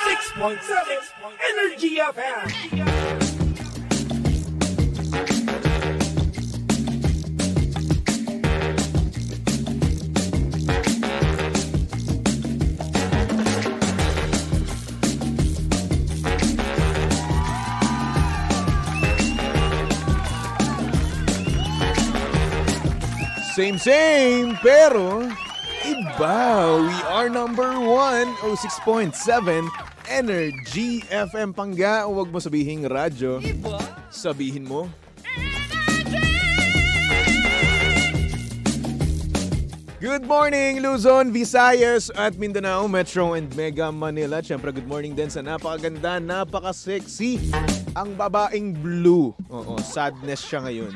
106.7 Energy FM. Same, pero iba. We are number 106.7 Energy FM. Pangga, huwag mo sabihin radyo. Iba? Sabihin mo. Good morning, Luzon, Visayas at Mindanao, Metro and Mega Manila. Siyempre, good morning din sa napakaganda, napaka-sexy. Ang babaeng blue. Oo, sadness siya ngayon.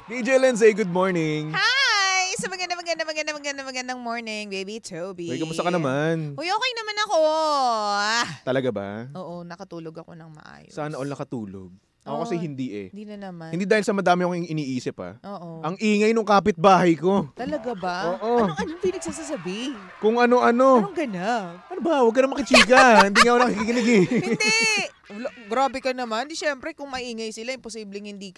DJ Lindsay, good morning. Hi! So magandang morning, baby Toby. Uy, kamusta ka naman? Uy, okay naman ako. Talaga ba? Oo, nakatulog ako ng maayos. Sana all nakatulog. Ako kasi hindi eh. Hindi na naman. Hindi dahil sa madami akong iniisip ha. Oo. Ang ingay nung kapitbahay ko. Talaga ba? Oo. Anong pinagsasasabi? Kung ano-ano. Anong ganap? Ano ba? Huwag ka na makichika. Hindi nga ako nakikinig eh. Hindi! Grabe ka naman. Di syempre kung maingay sila, imposibleng hindi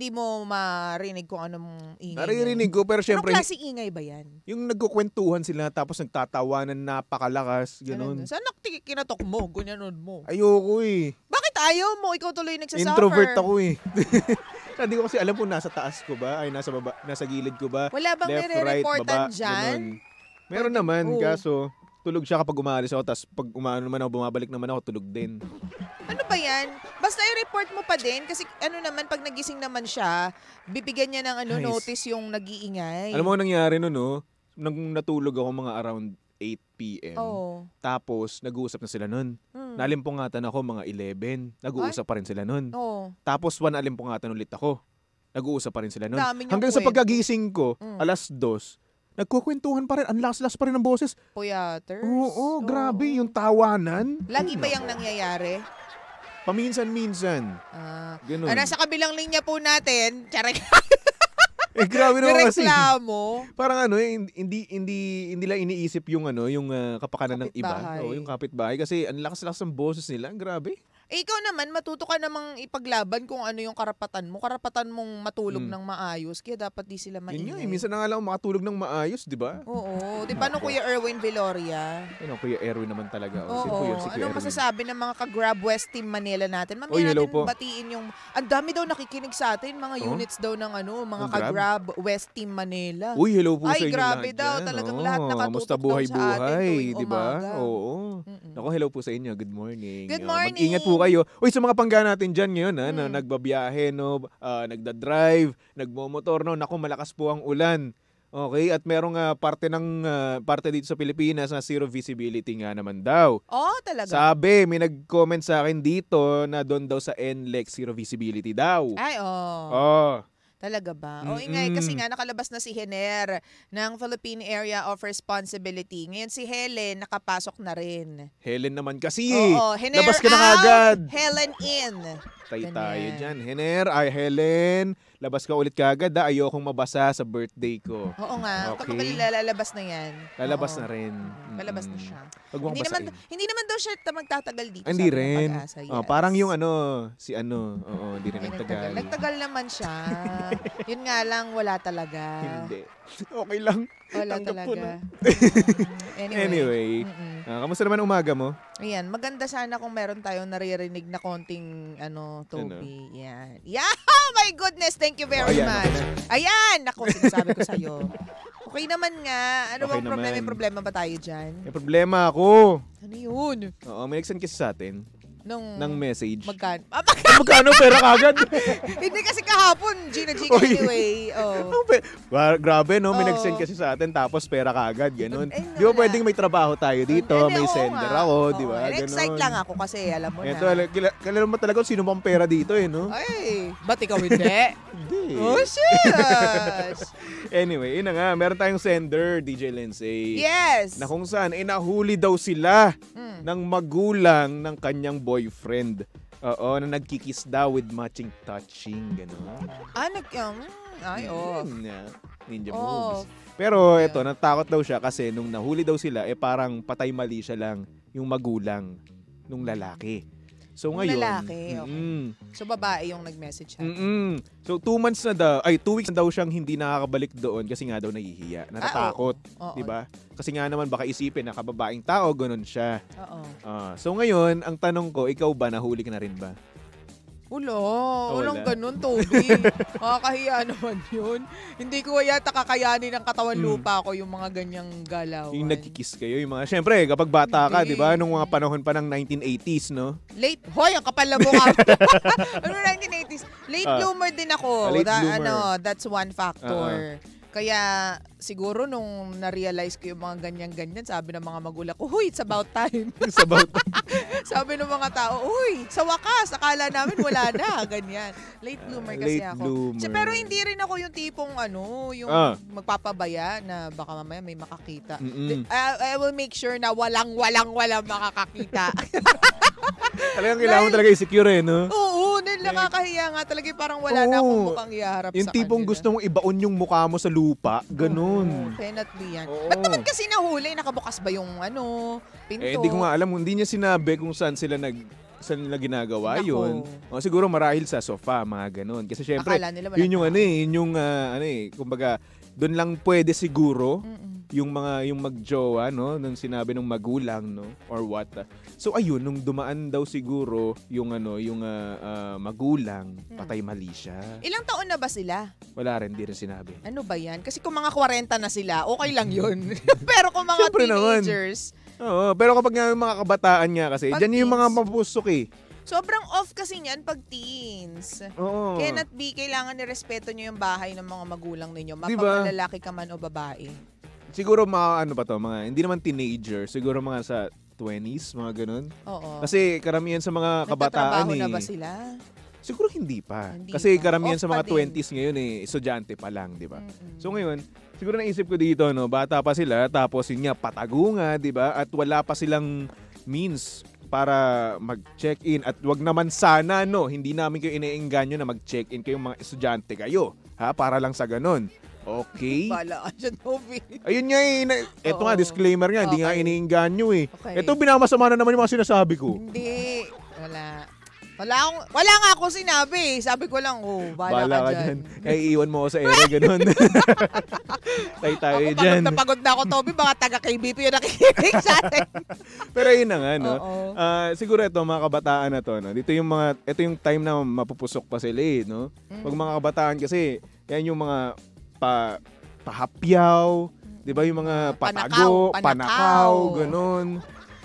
mo marinig kung anong ingay. Naririnig ko pero syempre. Anong klaseng ingay ba yan? Yung nagkukwentuhan sila tapos nagtatawanan napakalakas. Ganun. Saan kinatok mo? Ganyanon mo? Ayoko eh. Bakit ayaw mo? Ikaw tuloy nagsasuffer. Introvert ako eh. Hindi ko kasi alam kung nasa taas ko ba, ay nasa baba, nasa gilid ko ba. Wala bang left, right, nire-reportan baba, dyan? ganun. Meron naman, kaso tulog siya kapag umalis ako, tapos pag umano naman ako, bumabalik naman ako, tulog din. Ano ba yan? Basta i-report mo pa din kasi ano naman, pag nagising naman siya, bibigyan niya ng notice yung nag-iingay. Alam mo nangyari nun, no? Nung natulog ako mga around 8 p.m. Oo. Tapos, nag-uusap na sila nun. Nalimpungatan ako mga 11. Nag-uusap pa rin sila nun. Oo. Tapos, nalimpungatan ulit ako. Nag-uusap pa rin sila nun. Dami niyong Hanggang sa kwento. pagkagising ko, alas 2, nagkukwentuhan pa rin. Ang lakas-lakas pa rin ng boses. Puyaters. Oo, grabe. Yung tawanan. Lagi ba yung nangyayari? Paminsan-minsan. Ganun. Nasa kabilang linya po natin, charik. Grabe naman kasi. Reklamo. Parang hindi lang iniisip yung yung kapakanan ng iba. Kapitbahay. Yung kapitbahay kasi ang lakas-lakas ng boses nila. Grabe. Ikaw naman, matuto ka namang ipaglaban kung ano yung karapatan mo. Karapatan mong matulog ng maayos, kaya dapat di sila Yun maingay. nga, minsan na nga lang makatulog ng maayos, di ba? Oo. Di ba no Kuya Erwin Viloria? Kuya Erwin naman talaga. Oo. Sino po yun? Si Kuya Anong Erwin? masasabi ng mga ka-Grab West Team Manila natin? Oy, Mamaya hello natin po. batiin yung... Ang dami daw nakikinig sa atin, mga units daw ng mga Ng ka-Grab West Team Manila. Uy, hello po sa Ay, inyo grabe lahat daw. dyan. Talagang Oo, lahat nakatutok kamusta daw sa atin buhay-buhay, tuwing di ba? umaga. Oo. Naku, hello po sa inyo. Good morning. Good morning. Mag-ingat po kayo. Uy, sa mga pangga natin dyan ngayon, na nagbabiyahe, no, nagda-drive, nagmomotor, no, naku, malakas po ang ulan. Okay, at merong parte dito sa Pilipinas na zero visibility nga naman daw. Oh, talaga? Sabi, may nag-comment sa akin dito na doon daw sa NLEX zero visibility daw. Ay, Oh. Talaga ba? O ingay, kasi nga nakalabas na si Hener ng Philippine Area of Responsibility. Ngayon si Helen nakapasok na rin. Helen naman kasi. Oo, Hener Labas ka na out, kagad. Helen in. Tayo Ganyan. dyan. Hener, Helen, labas ka ulit kagad. Ayokong mabasa sa birthday ko. Oo nga, Okay. kapag lalabas na yan. Lalabas Oo. na rin. Lalabas na siya. Huwag mong basain. Hindi naman daw siya magtatagal dito. Hindi sabi ng rin. Pag-asa, yes. Parang yung hindi rin Ay, nagtagal. Nagtagal naman siya. Yun nga lang, wala talaga. Hindi. Okay lang. Wala Tanggap ko talaga. na. Anyway. Kamusta naman umaga mo? Ayan, maganda sana kung meron tayong naririnig na konting Toby. Yan. Yeah! Oh my goodness! Thank you very ayan, much. okay Ayan! Ako, sinasabi ko sa'yo. Okay naman nga. Ano Okay bang problema? naman. May problema ba tayo dyan? May problema ako. Ano yun? Oo, may nag-send kasi sa atin ng message. Magkano? Magkano pera kagad? Hindi kasi kahapon. Gina Oy. anyway. Oh. Grabe, no? May Oo. nagsend kasi sa atin tapos pera kagad, ganun. Ay, Di ba wala. pwedeng may trabaho tayo dito, may Oo sender nga. ako, Oo, di ba? excite lang ako kasi alam mo Ito, na. kilala mo talaga kung sino pang pera dito no? Ay, ba't ikaw hindi? Hindi. Oh, shit! Anyway, yun na nga, meron tayong sender, DJ Lindsay. Yes! Na kung saan, nahuli daw sila Mm. ng magulang ng kanyang boyfriend. Oo, na nagkikiss daw with matching touching, gano'n. Ninja moves. Pero eto, natakot daw siya kasi nung nahuli daw sila, parang patay mali siya lang yung magulang nung lalaki. So Yung ngayon, lalaki, okay. So babae yung nag-message ha? So 2 weeks na daw siyang hindi nakakabalik doon kasi nga daw nahihiya, natatakot, Oo. 'di ba? Kasi nga naman baka isipin na kababaeng tao, ganun siya. Oo. So ngayon, ang tanong ko, ikaw ba nahuli ka na rin ba? Walang wala. ganun, Toby. Makakahiya naman yun. Hindi ko yata kakayanin ng katawan lupa ko yung mga ganyang galawan. Yung nagkikiss kayo, yung mga, syempre, kapag bata ka, Hindi. 'di ba? Nung mga panahon pa ng 1980s, no? Late, hoy, ang kapal na mukha. Ano 1980s? Late bloomer din ako. Late bloomer. That's one factor. Kaya siguro nung na-realize ko yung mga ganyan-ganyan, sabi ng mga magulang ko, huy, it's about time. It's about Sabi ng mga tao, uy, sa wakas, akala namin wala na, ganyan. Late bloomer kasi late ako. bloomer. Pero hindi rin ako yung tipong yung magpapabaya na baka mamaya may makakita. I will make sure na walang makakakita. Talagang kailangan mo talaga i-secure no? Oo, nakakahiya nga talaga parang wala na akong mukhang iharap yung sa tipong kanila. gusto mong ibaon yung mukha mo sa lupa, ganun. Cannot be yan. Oo. Ba't naman kasi nahuli? Nakabukas ba yung pinto? Hindi ko nga alam, hindi niya sinabi kung saan nila ginagawa Nako. yun. O siguro marahil sa sofa, mga ganun. Kasi syempre, Akala nila walang yun yung tao. yun yung kumbaga, doon lang pwede siguro yung magjowa, no, nung sinabi ng magulang, no, or what. So ayun, nung dumaan daw siguro yung magulang, patay mali siya. Ilang taon na ba sila? Wala rin, di rin sinabi. Ano ba yan? Kasi kung mga 40 na sila, okay lang yun. Pero kung mga Siyempre naman. teenagers, Oo, pero kapag nga yung mga kabataan nga kasi, Pag dyan yung mga teens. mapusok eh. sobrang off kasi niyan pag teens. Oo. Cannot be, kailangan nirespeto nyo yung bahay ng mga magulang ninyo. Diba? Mapaglalaki ka man o babae. Siguro mga hindi naman teenager, siguro mga sa 20s, mga ganun. Oo. Kasi karamihan sa mga kabataan Nagtatrabaho eh. na ba sila? Siguro hindi pa. Hindi Kasi pa. karamihan Off sa mga pa din. 20s ngayon estudyante pa lang, di ba? Mm-mm. So ngayon, siguro naisip ko dito, no, bata pa sila, tapos yun nga, patago nga, di ba? At wala pa silang means para mag-check-in. At wag naman sana, no, hindi namin kayo iniengganyo na mag-check-in kayong mga estudyante kayo. Ha? Para lang sa ganun. Okay? Bala ka dyan, Toby. Ayun nga eto nga, Oo. disclaimer nga, hindi nga Okay. iniengganyo eh. Okay. Eto, binamasama na naman yung mga sinasabi ko. Hindi. Wala nga ako sinabi. Sabi ko lang, bala ka dyan. Ay, iiwan mo ako sa ere, ganun. Tayo Ako dyan. pagod na ako, Toby. Baka taga-KBP yung nakikinig sa atin. Pero yun na nga, no? Oo. Siguro ito, mga kabataan na to, no? Ito yung time na mapupusok pa sila, eh, no? Pag mga kabataan kasi, yan yung mga pahapyaw, di ba? Yung mga patago, panakaw, ganun.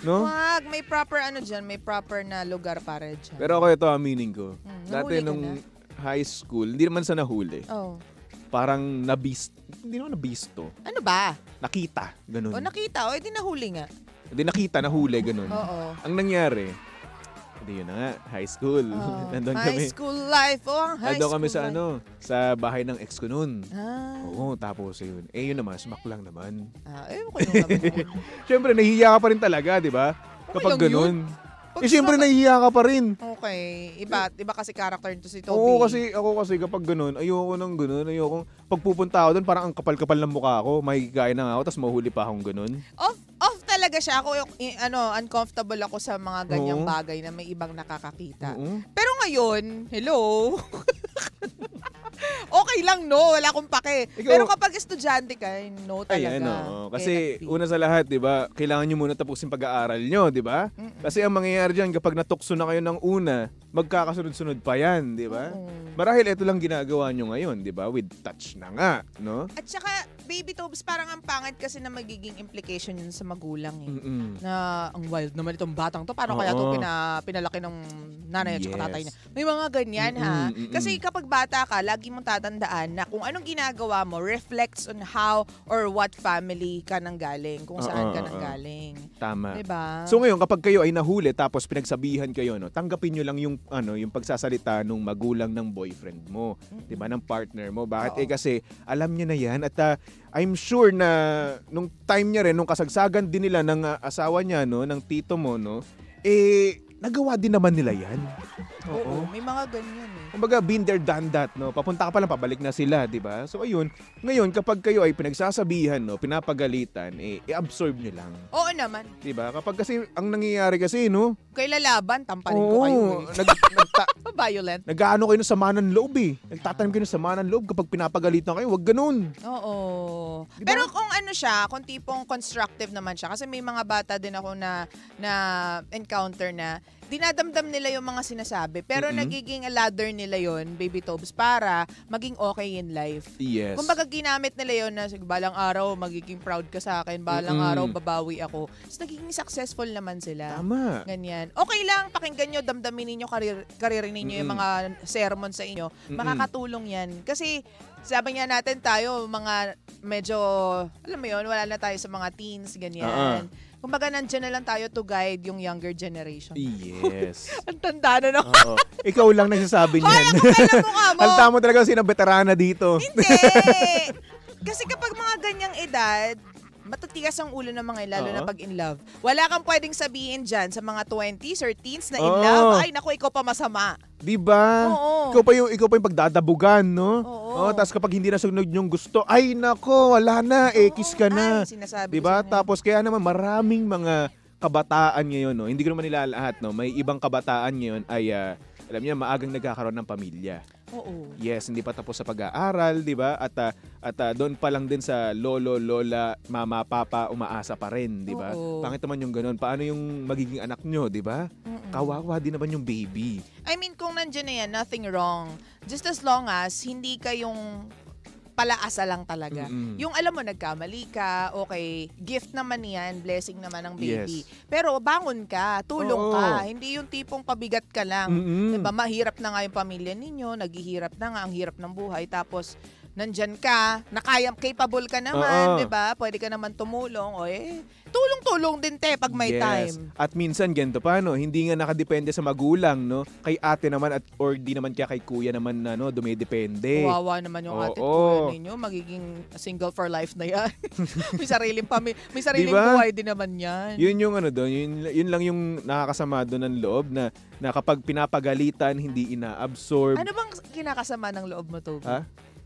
No? Wag, may proper may proper na lugar para dyan. Pero ako ito, aminin ko. Dati nahuli ka nung na? high school, hindi naman sa nahuli. Oh. Parang hindi naman nabisto. Ano ba? Nakita, ganun. O nakita, edi nahuli nga. Hindi nakita, nahuli, ganun. Oo. Ang nangyari, hindi yun na nga, high school. Oh. Nandun High kami. school life. Ang high Nandun school kami sa life. sa bahay ng ex ko nun. Oo, Ah. tapos yun. Yun naman, smack lang naman. Ewan ko yung naman. Siyempre, nahihiya ka pa rin talaga, di ba? Okay Kapag lang yun. ganun. Pag Siyempre, nahihiya ka pa rin. Okay. Iba kasi character nito si Toby. Oo, ako kasi kapag ganun, ayoko nang ganun. Ayoko. Pag pupunta ako doon, parang ang kapal-kapal ng mukha ko. Makikikain na nga ako, tapos mahuli pa akong ganun. Off talaga siya. Ako uncomfortable ako sa mga ganyang Oo. bagay na may ibang nakakakita. Oo. Pero ngayon, hello. Okay lang, no. Wala akong pake. Ikaw- Pero kapag estudyante ka, no talaga. Ayan, oo. Kasi Cannot be. una sa lahat, 'di ba? Kailangan niyo muna tapusin pag-aaral niyo, 'di ba? Kasi ang mangyayari diyan kapag natukso na kayo ng una, magkakasunod-sunod pa 'yan, 'di ba? Oo. Marahil ito lang ginagawa niyo ngayon, 'di ba? With touch na nga, no? At saka, baby Tobes, parang ang pangit kasi na magiging implication yun sa magulang eh. Mm-mm. Na ang wild naman itong batang to. Paano kaya Oo. ito pinalaki ng nanay at saka Yes. tatay niya? May mga ganyan ha. Mm-mm. Kasi kapag bata ka, lagi mong tatandaan na kung anong ginagawa mo reflects on how or what family ka nang galing. Kung saan ka nang galing. Tama. Diba? So ngayon, kapag kayo ay nahuli tapos pinagsabihan kayo, no, tanggapin niyo lang yung yung pagsasalita ng magulang ng boyfriend mo, 'di ba, ng partner mo. Bakit? Oo. Kasi alam niya na 'yan at I'm sure na nung time niya rin, nung kasagsagan din nila ng asawa niya, no, ng tito mo, no, nagawa din naman nila yan. Oo, may mga ganyan eh. Kumbaga, been there, done that, no? Papunta ka pa lang, pabalik na sila, di ba? So, ayun. Ngayon, kapag kayo ay pinagsasabihan, no, pinapagalitan, i-absorb nyo lang. Oo naman. Di ba? Kapag kasi, ang nangyayari kasi, no? Kay lalaban, tampalin ko kayo eh. Violent. Nag-ano kayo ng sama ng loob eh. Nagtatanim kayo ng sama ng loob kapag pinapagalitan kayo, wag ganun. Oo. Diba? Pero kung ano siya, kung tipong constructive naman siya, kasi may mga bata din ako na encounter na dinadamdam nila yung mga sinasabi, pero nagiging ladder nila yon, baby Tobes, para maging okay in life. Yes. Kumbaga ginamit nila yon na balang araw magiging proud ka sa akin, balang araw babawi ako. So nagiging successful naman sila. Tama. Ganyan. Okay lang, pakinggan nyo, damdamin ninyo, karirin ninyo yung mga sermon sa inyo. Makakatulong yan. Kasi sabi nga natin tayo, mga medyo, alam mo yun, wala na tayo sa mga teens, ganyan. Kumbaga, nandiyan na lang tayo to guide yung younger generation. Yes. Ang tanda na, no? Oo. Ikaw lang nagsasabi niyan. Alam mo nga mo. Halta mo talaga sino veterana dito. Hindi. Kasi kapag mga ganyang edad, matutigas ang ulo ng mga lalo na pag in love. Wala kang pwedeng sabihin dyan sa mga 20s or teens na in love. Ay, naku, ikaw pa masama. Diba? Oo. Ikaw pa yung pagdadabugan, no? Oo. Tapos kapag hindi na sunod yung gusto, ay nako, wala na, kiss ka na. Ay, sinasabi diba? ko Tapos kaya naman maraming mga kabataan ngayon, no? Hindi ko naman nila lahat, no? May ibang kabataan ngayon ay, alam niya, maagang nagkakaroon ng pamilya. Oo. Yes, hindi pa tapos sa pag-aaral, 'di ba? At doon pa lang din sa lolo, lola, mama, papa umaasa pa rin, 'di ba? Pangit naman yung ganoon. Paano yung magiging anak nyo, 'di ba? Kawawa din naman yung baby. I mean, kung nandiyan na yan, nothing wrong. Just as long as hindi kayong palaasa lang talaga. Yung alam mo, nagkamali ka, okay, gift naman yan, blessing naman ng baby. Yes. Pero bangon ka, tulong ka. Hindi yung tipong pabigat ka lang. Diba, mahirap na nga yung pamilya ninyo, naghihirap na nga, ang hirap ng buhay. Tapos, nandyan ka, capable ka naman, diba? Pwede ka naman tumulong. O tulong-tulong din pag may time. At minsan ganito pa, no? Hindi nga nakadepende sa magulang, no? Kay ate naman or di naman kaya kay kuya naman na, no? Dumidepende. Kawawa naman yung ate at kuya ninyo. Magiging single for life na yan. May sariling diba? Buhay din naman yan. Yun yung ano doon, yun lang yung nakakasama doon ng loob na kapag pinapagalitan, hindi ina-absorb. Ano bang kinakasama ng loob mo, Toby? Ha?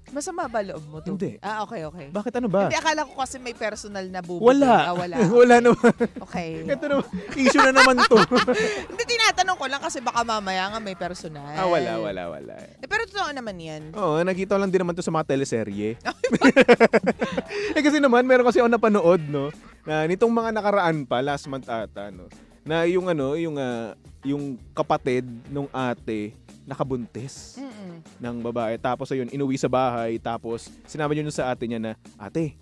Masama ba loob mo, Toby? Hindi. Okay. Bakit ano ba? Hindi, akala ko kasi may personal na bubuti. Wala. Wala. Wala naman. Okay. Ito naman, issue na naman to. Hindi, tinatanong ko lang kasi baka mamaya nga may personal. Wala. Pero totoo naman yan. Oo, nakita lang din naman to sa mga teleserye. Kasi naman, meron kasi ako napanood, no? Na nitong mga nakaraan pa, last month ata, no? Na yung kapatid nung ate, nakabuntis ng babae. Tapos ayun, inuwi sa bahay. Tapos sinabi niyo sa ate niya na, ate,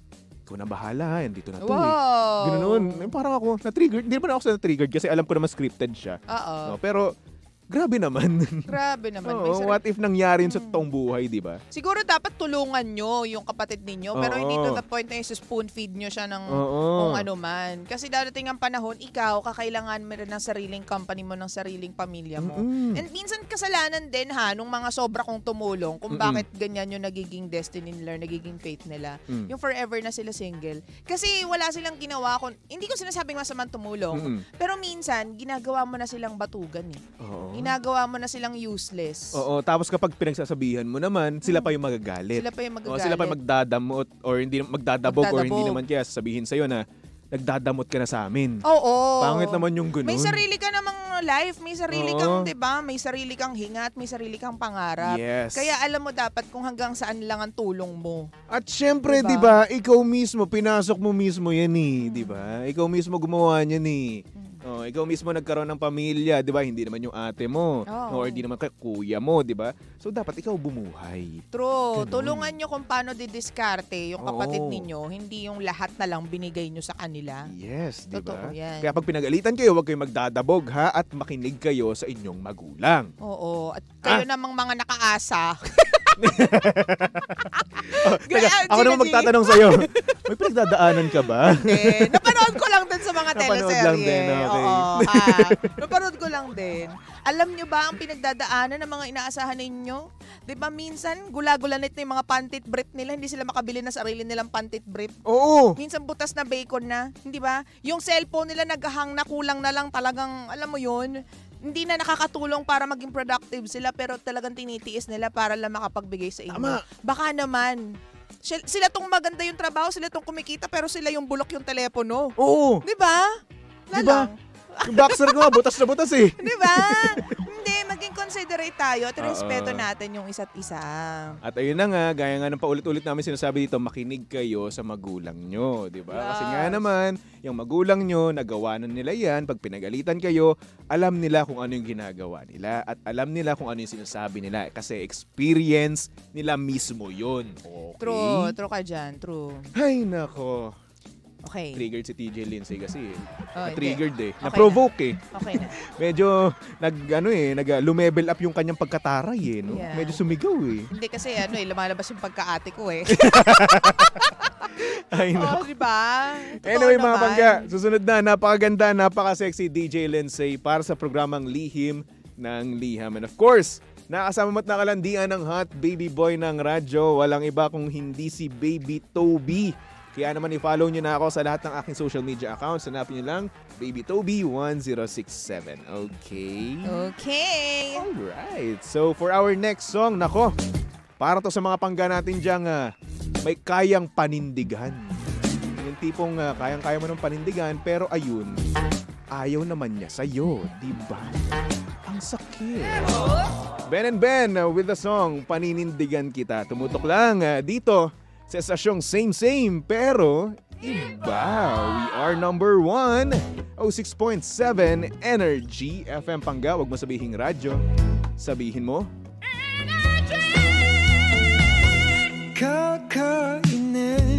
ikaw na bahala, dito na to. Wow. Ganoon. Parang ako, na-triggered. Hindi naman ako sa na-triggered kasi alam ko naman scripted siya. No? Pero, grabe naman. Grabe naman. What if nangyari yun sa totoong buhay, di ba? Siguro dapat tulungan nyo yung kapatid ninyo, pero hindi to the point na yung spoon feed nyo siya ng kung ano man. Kasi dadating ang panahon, ikaw, kakailangan mo rin ng sariling company mo, ng sariling pamilya mo. And minsan kasalanan din nung mga sobra kong tumulong kung bakit ganyan yung nagiging destiny nila, nagiging fate nila. Yung forever na sila single. Kasi wala silang ginawa. Hindi ko sinasabing masamang tumulong, pero minsan, ginagawa mo na silang batugan eh. Ginagawa mo na silang useless. Oo, tapos kapag pinagsasabihan mo naman, sila pa yung magagalit. Sila pa yung magagalit. Sila pa yung magdadamot or hindi magdadabog or hindi naman kaya sasabihin sa'yo na nagdadamot ka na sa amin. Oo. Pangit naman yung ganun. May sarili ka namang life, may sarili kang, 'di ba? May sarili kang hingat, may sarili kang pangarap. Yes. Kaya alam mo dapat kung hanggang saan lang ang tulong mo. At syempre, 'di ba, ikaw mismo pinasok mo mismo 'yan eh, 'di ba? Ikaw mismo gumawa niyan eh. Ikaw mismo nagkaroon ng pamilya, 'di ba? Hindi naman yung ate mo, or hindi naman kuya mo, 'di ba? So dapat ikaw bumuhay. True. Ganun. Tulungan nyo kung paano didiskarte yung kapatid ninyo, hindi yung lahat na lang binigay nyo sa kanila. Yes, 'di ba? Kaya pag pinagalitan kayo, huwag kayong magdadabog ha at makinig kayo sa inyong magulang. Oo. At kayo namang mga nakaasa. Teka, ako naman magtatanong sa'yo. May pinagdadaanan ka ba? Hindi. Napanood ko lang din sa mga teleserye. Lang din, okay. Oo, napanood ko lang din. Alam nyo ba ang pinagdadaanan ng mga inaasahan ninyo? Diba minsan, gula-gulanit na yung mga pantit brief nila, hindi sila makabili na sarili nilang pantit brief. Oo. Minsan butas na bacon na, hindi ba? Yung cellphone nila naghahang na, kulang na lang talagang, alam mo yun, hindi na nakakatulong para maging productive sila pero talagang tinitiis nila para lang makapagbigay sa inyo. Tama. Baka naman, sila tong maganda yung trabaho, sila tong kumikita pero sila yung bulok yung telepono. Oo. Di ba? Diba? Yung boxer ko nga, butas na butas eh. Di ba? Hindi, maging considerate tayo at respeto natin yung isa't isa. At ayun na nga, gaya nga ng paulit-ulit namin sinasabi dito, makinig kayo sa magulang nyo, di ba? Yes. Kasi nga naman, yung magulang nyo, nagawa na nila yan, pag pinagalitan kayo, alam nila kung ano yung ginagawa nila at alam nila kung ano yung sinasabi nila kasi experience nila mismo yun. Okay? True ka dyan, true. Ay, nako. Okay. Triggered si TJ Lindsay kasi Oh, na-triggered eh. Okay Na-provoke eh. Okay na. Medyo lumevel up yung kanyang pagkataray eh. No? Yeah. Medyo sumigaw eh. Hindi kasi lumalabas yung pagkaate ko eh. Ay, no. Oh, di ba? Anyway, Totoo mga naman. pangga, susunod na, napakaganda, napaka-sexy DJ Lindsay para sa programang Lihim ng Liham. And of course, nakasama mo't nakalandian ng hot baby boy ng radyo. Walang iba kung hindi si Baby Toby. Kaya naman i-follow nyo na ako sa lahat ng aking social media accounts. Hanapin nyo lang, Baby Toby 1067. Okay? Okay. Alright. So, for our next song, nako, para to sa mga pangga natin diyang may kayang panindigan. Yung tipong kayang-kaya mo ng panindigan, pero ayun, ayaw naman niya sa'yo, diba? Ang sakit. Ben and Ben with the song Paninindigan Kita. Tumutok lang dito sa estasyong same pero iba. We are number 1, 06.7 Energy FM Pangga. Huwag mo sabihing radyo. Sabihin mo, Kakainin